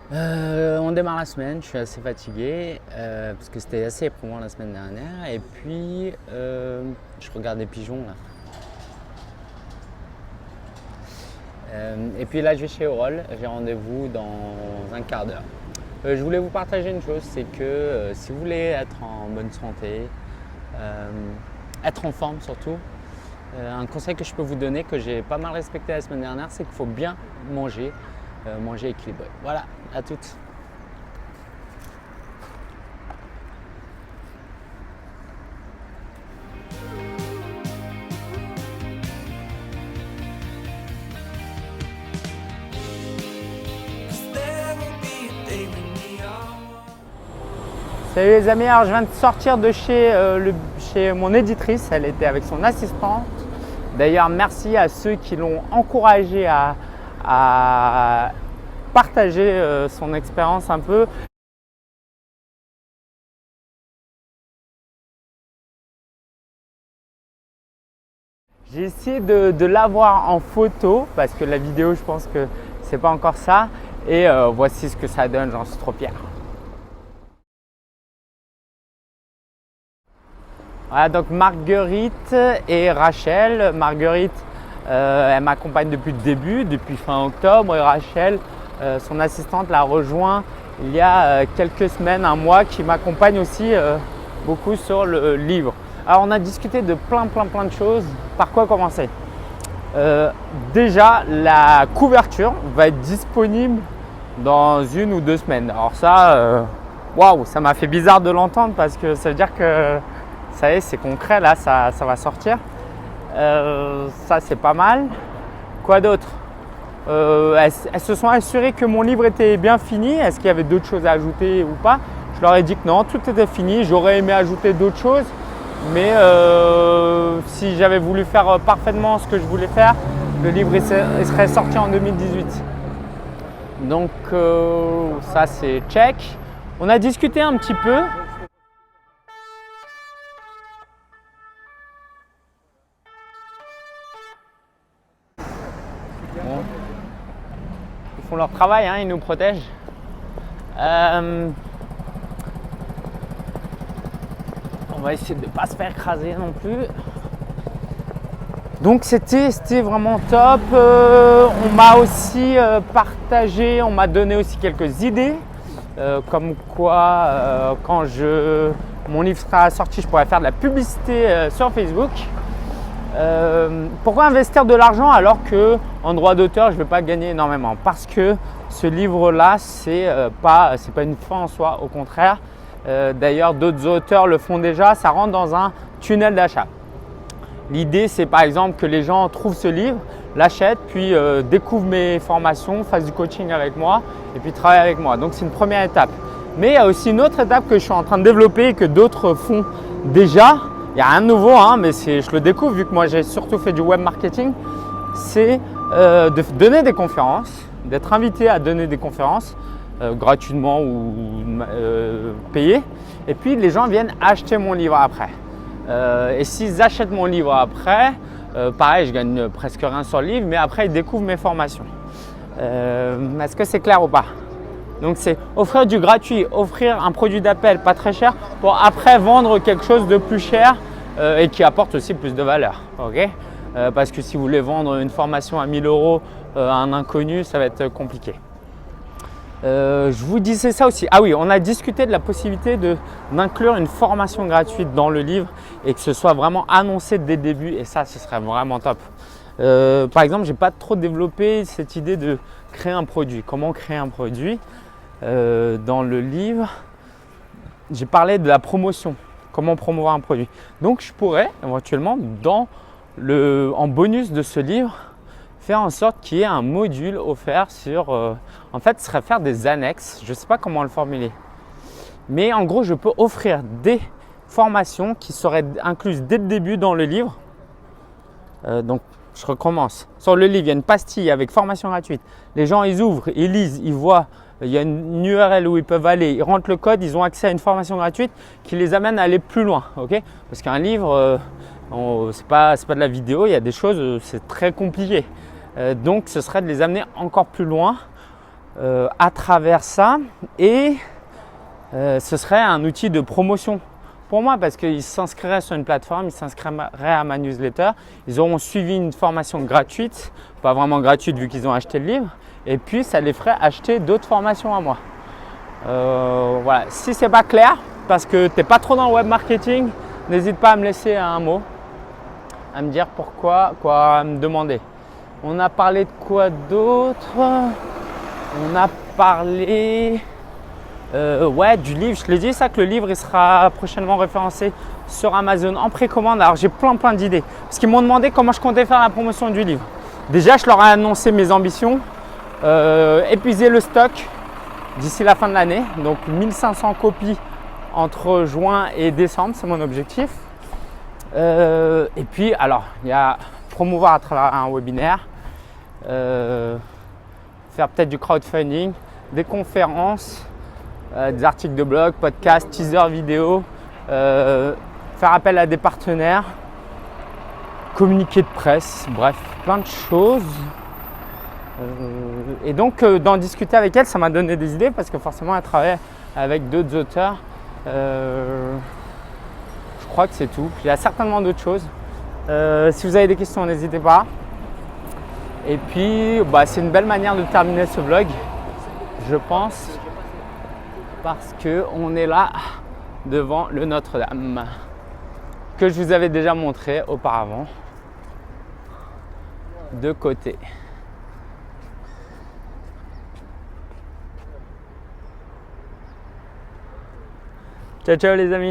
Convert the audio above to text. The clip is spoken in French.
On démarre la semaine, je suis assez fatigué parce que c'était assez éprouvant la semaine dernière. Et puis, je regarde des pigeons là. Et puis là, je vais chez Aurol, j'ai rendez-vous dans un quart d'heure. Je voulais vous partager une chose, c'est que si vous voulez être en bonne santé, euh, être en forme surtout, un conseil que je peux vous donner, que j'ai pas mal respecté la semaine dernière, c'est qu'il faut bien manger, manger équilibré. Voilà, à toutes. Salut les amis, alors je viens de sortir de chez mon éditrice, elle était avec son assistante. D'ailleurs, merci à ceux qui l'ont encouragé à partager son expérience un peu. J'ai essayé de l'avoir en photo parce que la vidéo, je pense que c'est pas encore ça. Et voici ce que ça donne, j'en suis trop fier. Voilà, donc Marguerite et Rachel. Marguerite, elle m'accompagne depuis le début, depuis fin octobre. Et Rachel, son assistante, l'a rejoint il y a quelques semaines, un mois, qui m'accompagne aussi beaucoup sur le livre. Alors, on a discuté de plein de choses. Par quoi commencer? Déjà, la couverture va être disponible dans 1 ou 2 semaines. Alors ça, waouh, ça m'a fait bizarre de l'entendre parce que ça veut dire que ça y est, c'est concret, là, ça va sortir. Ça, c'est pas mal. Quoi d'autre? Elles se sont assurées que mon livre était bien fini. Est-ce qu'il y avait d'autres choses à ajouter ou pas? Je leur ai dit que non, tout était fini. J'aurais aimé ajouter d'autres choses. Mais si j'avais voulu faire parfaitement ce que je voulais faire, le livre serait sorti en 2018. Donc ça, c'est check. On a discuté un petit peu. Bon. Ils font leur travail, hein, ils nous protègent. On va essayer de ne pas se faire écraser non plus. Donc c'était vraiment top. On m'a aussi partagé, on m'a donné aussi quelques idées. Comme quoi, quand mon livre sera sorti, je pourrais faire de la publicité sur Facebook. Pourquoi investir de l'argent alors qu'en droit d'auteur, je ne vais pas gagner énormément? Parce que ce livre-là, c'est pas une fin en soi, au contraire. D'ailleurs, d'autres auteurs le font déjà, ça rentre dans un tunnel d'achat. L'idée, c'est par exemple que les gens trouvent ce livre, l'achètent, puis découvrent mes formations, fassent du coaching avec moi et puis travaillent avec moi. Donc, c'est une première étape. Mais il y a aussi une autre étape que je suis en train de développer et que d'autres font déjà. Il n'y a rien de nouveau, hein, mais je le découvre vu que moi, j'ai surtout fait du web marketing. C'est de donner des conférences, d'être invité à donner des conférences gratuitement ou payées. Et puis, les gens viennent acheter mon livre après. Et s'ils achètent mon livre après, pareil, je gagne presque rien sur le livre, mais après, ils découvrent mes formations. Est-ce que c'est clair ou pas? Donc, c'est offrir du gratuit, offrir un produit d'appel pas très cher pour après vendre quelque chose de plus cher et qui apporte aussi plus de valeur. Okay, parce que si vous voulez vendre une formation à 1 000 € à un inconnu, ça va être compliqué. Je vous disais ça aussi. Ah oui, on a discuté de la possibilité d'inclure une formation gratuite dans le livre et que ce soit vraiment annoncé dès le début. Et ça, ce serait vraiment top. Par exemple, je n'ai pas trop développé cette idée de créer un produit. Comment créer un produit? Dans le livre, j'ai parlé de la promotion. Comment promouvoir un produit. Donc, je pourrais éventuellement, en bonus de ce livre, faire en sorte qu'il y ait un module offert sur… en fait, ce serait faire des annexes. Je ne sais pas comment le formuler. Mais en gros, je peux offrir des formations qui seraient incluses dès le début dans le livre. Donc, je recommence. Sur le livre, il y a une pastille avec formation gratuite. Les gens, ils ouvrent, ils lisent, ils voient. Il y a une URL où ils peuvent aller. Ils rentrent le code, ils ont accès à une formation gratuite qui les amène à aller plus loin. Okay, parce qu'un livre… c'est pas de la vidéo, il y a des choses, c'est très compliqué. Donc, ce serait de les amener encore plus loin à travers ça et ce serait un outil de promotion pour moi parce qu'ils s'inscriraient sur une plateforme, ils s'inscriraient à ma newsletter, ils auront suivi une formation gratuite, pas vraiment gratuite vu qu'ils ont acheté le livre, et puis ça les ferait acheter d'autres formations à moi. Voilà. Si ce n'est pas clair, parce que tu n'es pas trop dans le web marketing, n'hésite pas à me laisser un mot, à me dire pourquoi, à me demander. On a parlé de quoi d'autre? On a parlé du livre. Je l'ai dit ça, que le livre il sera prochainement référencé sur Amazon en précommande. Alors j'ai plein d'idées parce qu'ils m'ont demandé comment je comptais faire la promotion du livre. Déjà je leur ai annoncé mes ambitions, épuiser le stock d'ici la fin de l'année, donc 1500 copies entre juin et décembre, c'est mon objectif. Et puis alors il y a promouvoir à travers un webinaire, faire peut-être du crowdfunding, des conférences, des articles de blog, podcasts, teasers vidéo, faire appel à des partenaires, communiqué de presse, bref, plein de choses. Et donc d'en discuter avec elle, ça m'a donné des idées parce que forcément elle travaille avec d'autres auteurs. Je crois que c'est tout. Il y a certainement d'autres choses. Si vous avez des questions, n'hésitez pas. Et puis c'est une belle manière de terminer ce vlog, je pense, parce qu'on est là devant le Notre-Dame que je vous avais déjà montré auparavant de côté. Ciao ciao les amis!